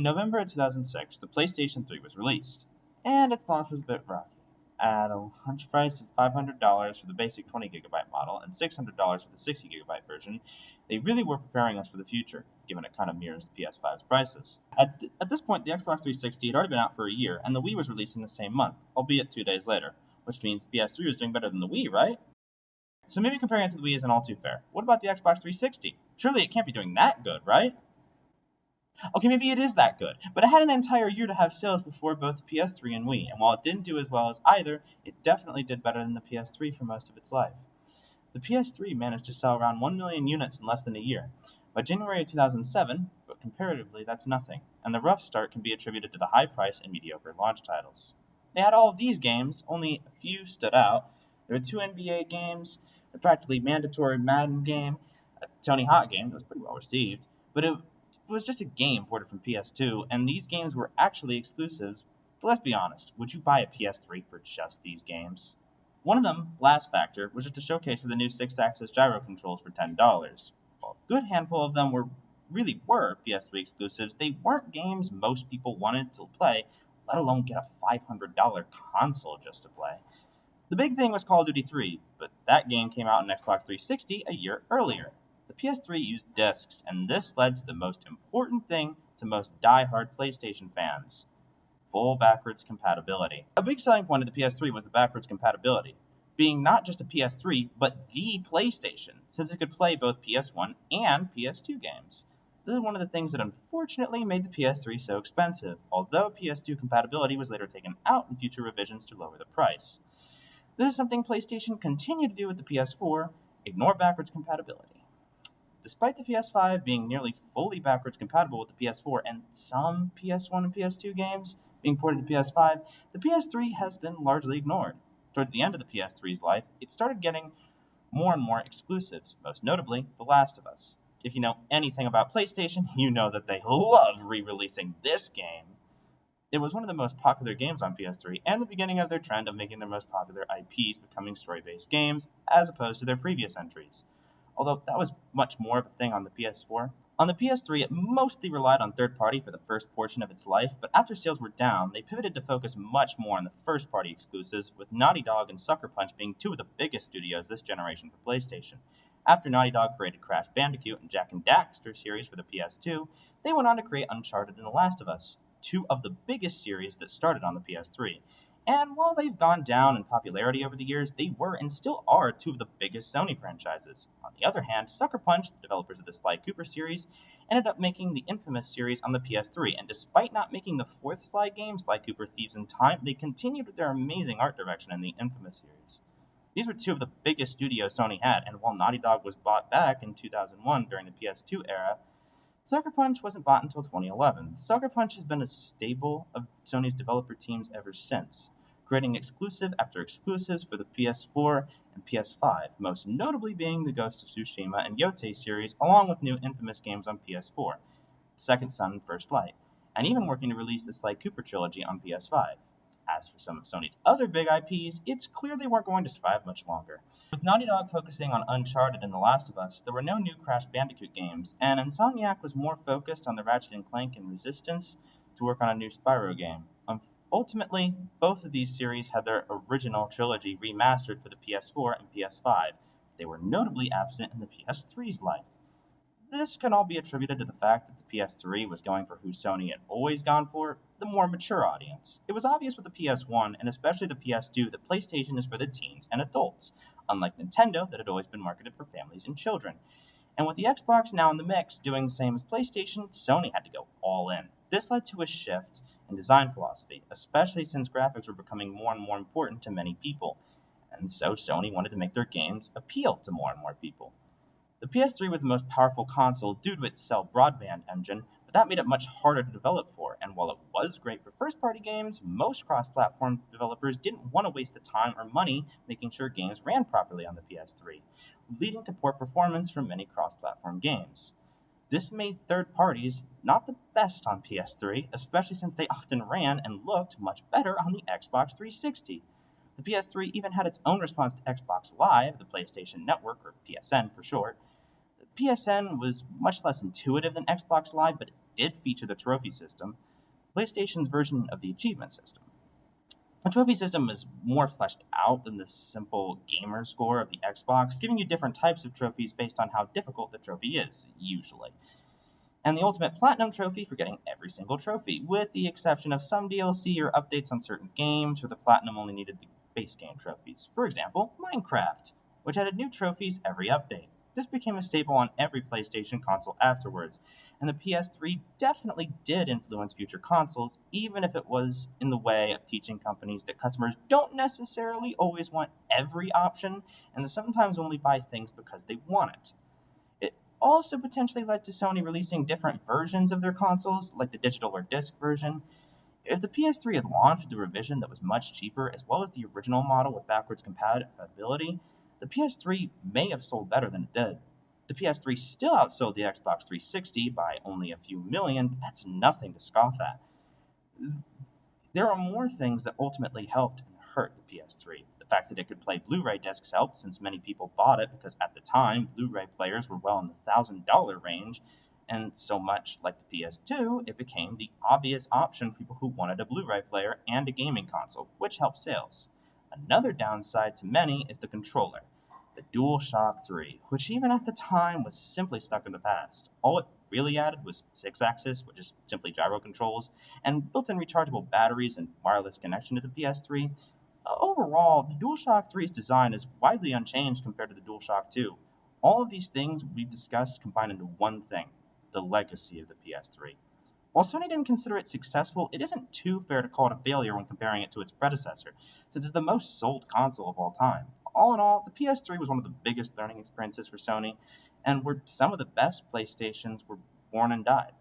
In November of 2006, the PlayStation 3 was released, and its launch was a bit rocky. At a launch price of $500 for the basic 20 gigabyte model and $600 for the 60 gigabyte version, they really were preparing us for the future, given it kind of mirrors the PS5's prices. At this point, the Xbox 360 had already been out for a year, and the Wii was released in the same month, albeit 2 days later, which means the PS3 was doing better than the Wii, right? So maybe comparing it to the Wii isn't all too fair. What about the Xbox 360? Surely it can't be doing that good, right? Okay, maybe it is that good, but it had an entire year to have sales before both the PS3 and Wii, and while it didn't do as well as either, it definitely did better than the PS3 for most of its life. The PS3 managed to sell around 1 million units in less than a year. By January of 2007, but comparatively that's nothing, and the rough start can be attributed to the high price and mediocre launch titles. They had all of these games, only a few stood out. There were 2 NBA games, a practically mandatory Madden game, a Tony Hawk game that was pretty well received, but it was just a game ported from PS2, and these games were actually exclusives. But let's be honest, would you buy a PS3 for just these games? One of them, Blast Factor, was just a showcase for the new 6-axis gyro controls for $10. While a good handful of them were PS3 exclusives, they weren't games most people wanted to play, let alone get a $500 console just to play. The big thing was Call of Duty 3, but that game came out on Xbox 360 a year earlier. The PS3 used discs, and this led to the most important thing to most die-hard PlayStation fans: full backwards compatibility. A big selling point of the PS3 was the backwards compatibility, being not just a PS3, but the PlayStation, since it could play both PS1 and PS2 games. This is one of the things that unfortunately made the PS3 so expensive, although PS2 compatibility was later taken out in future revisions to lower the price. This is something PlayStation continued to do with the PS4, ignore backwards compatibility. Despite the PS5 being nearly fully backwards compatible with the PS4 and some PS1 and PS2 games being ported to PS5, the PS3 has been largely ignored. Towards the end of the PS3's life, it started getting more and more exclusives, most notably The Last of Us. If you know anything about PlayStation, you know that they love re-releasing this game. It was one of the most popular games on PS3 and the beginning of their trend of making their most popular IPs becoming story-based games, as opposed to their previous entries. Although that was much more of a thing on the PS4. On the PS3, it mostly relied on third-party for the first portion of its life, but after sales were down, they pivoted to focus much more on the first-party exclusives, with Naughty Dog and Sucker Punch being 2 of the biggest studios this generation for PlayStation. After Naughty Dog created Crash Bandicoot and Jak and Daxter series for the PS2, they went on to create Uncharted and The Last of Us, 2 of the biggest series that started on the PS3. And while they've gone down in popularity over the years, they were and still are 2 of the biggest Sony franchises. On the other hand, Sucker Punch, the developers of the Sly Cooper series, ended up making the Infamous series on the PS3, and despite not making the 4th Sly game, Sly Cooper Thieves in Time, they continued with their amazing art direction in the Infamous series. These were 2 of the biggest studios Sony had, and while Naughty Dog was bought back in 2001 during the PS2 era, Sucker Punch wasn't bought until 2011. Sucker Punch has been a staple of Sony's developer teams ever since, creating exclusive after exclusives for the PS4 and PS5, most notably being the Ghost of Tsushima and Yote series, along with new Infamous games on PS4, Second Son and First Light, and even working to release the Sly Cooper trilogy on PS5. As for some of Sony's other big IPs, it's clear they weren't going to survive much longer. With Naughty Dog focusing on Uncharted and The Last of Us, there were no new Crash Bandicoot games, and Insomniac was more focused on the Ratchet & Clank and Resistance to work on a new Spyro game. Ultimately, both of these series had their original trilogy remastered for the PS4 and PS5. They were notably absent in the PS3's life. This can all be attributed to the fact that the PS3 was going for who Sony had always gone for, the more mature audience. It was obvious with the PS1, and especially the PS2, that PlayStation is for the teens and adults, unlike Nintendo that had always been marketed for families and children. And with the Xbox now in the mix, doing the same as PlayStation, Sony had to go all in. This led to a shift in design philosophy, especially since graphics were becoming more and more important to many people, and so Sony wanted to make their games appeal to more and more people. The PS3 was the most powerful console due to its cell broadband engine, but that made it much harder to develop for, and while it was great for first-party games, most cross-platform developers didn't want to waste the time or money making sure games ran properly on the PS3, leading to poor performance for many cross-platform games. This made third parties not the best on PS3, especially since they often ran and looked much better on the Xbox 360. The PS3 even had its own response to Xbox Live, the PlayStation Network, or PSN for short. PSN was much less intuitive than Xbox Live, but did feature the trophy system, PlayStation's version of the achievement system. A trophy system is more fleshed out than the simple gamer score of the Xbox, giving you different types of trophies based on how difficult the trophy is, usually. And the ultimate platinum trophy for getting every single trophy, with the exception of some DLC or updates on certain games where the platinum only needed the base game trophies. For example, Minecraft, which added new trophies every update. This became a staple on every PlayStation console afterwards, and the PS3 definitely did influence future consoles, even if it was in the way of teaching companies that customers don't necessarily always want every option, and they sometimes only buy things because they want it. It also potentially led to Sony releasing different versions of their consoles, like the digital or disc version. If the PS3 had launched with a revision that was much cheaper, as well as the original model with backwards compatibility, the PS3 may have sold better than it did. The PS3 still outsold the Xbox 360 by only a few million, but that's nothing to scoff at. There are more things that ultimately helped and hurt the PS3. The fact that it could play Blu-ray discs helped, since many people bought it because at the time, Blu-ray players were well in the $1,000 range, and so much like the PS2, it became the obvious option for people who wanted a Blu-ray player and a gaming console, which helped sales. Another downside to many is the controller, the DualShock 3, which even at the time was simply stuck in the past. All it really added was 6-axis, which is simply gyro controls, and built-in rechargeable batteries and wireless connection to the PS3. Overall, the DualShock 3's design is widely unchanged compared to the DualShock 2. All of these things we've discussed combine into one thing: the legacy of the PS3. While Sony didn't consider it successful, it isn't too fair to call it a failure when comparing it to its predecessor, since it's the most sold console of all time. All in all, the PS3 was one of the biggest learning experiences for Sony, and where some of the best PlayStations were born and died.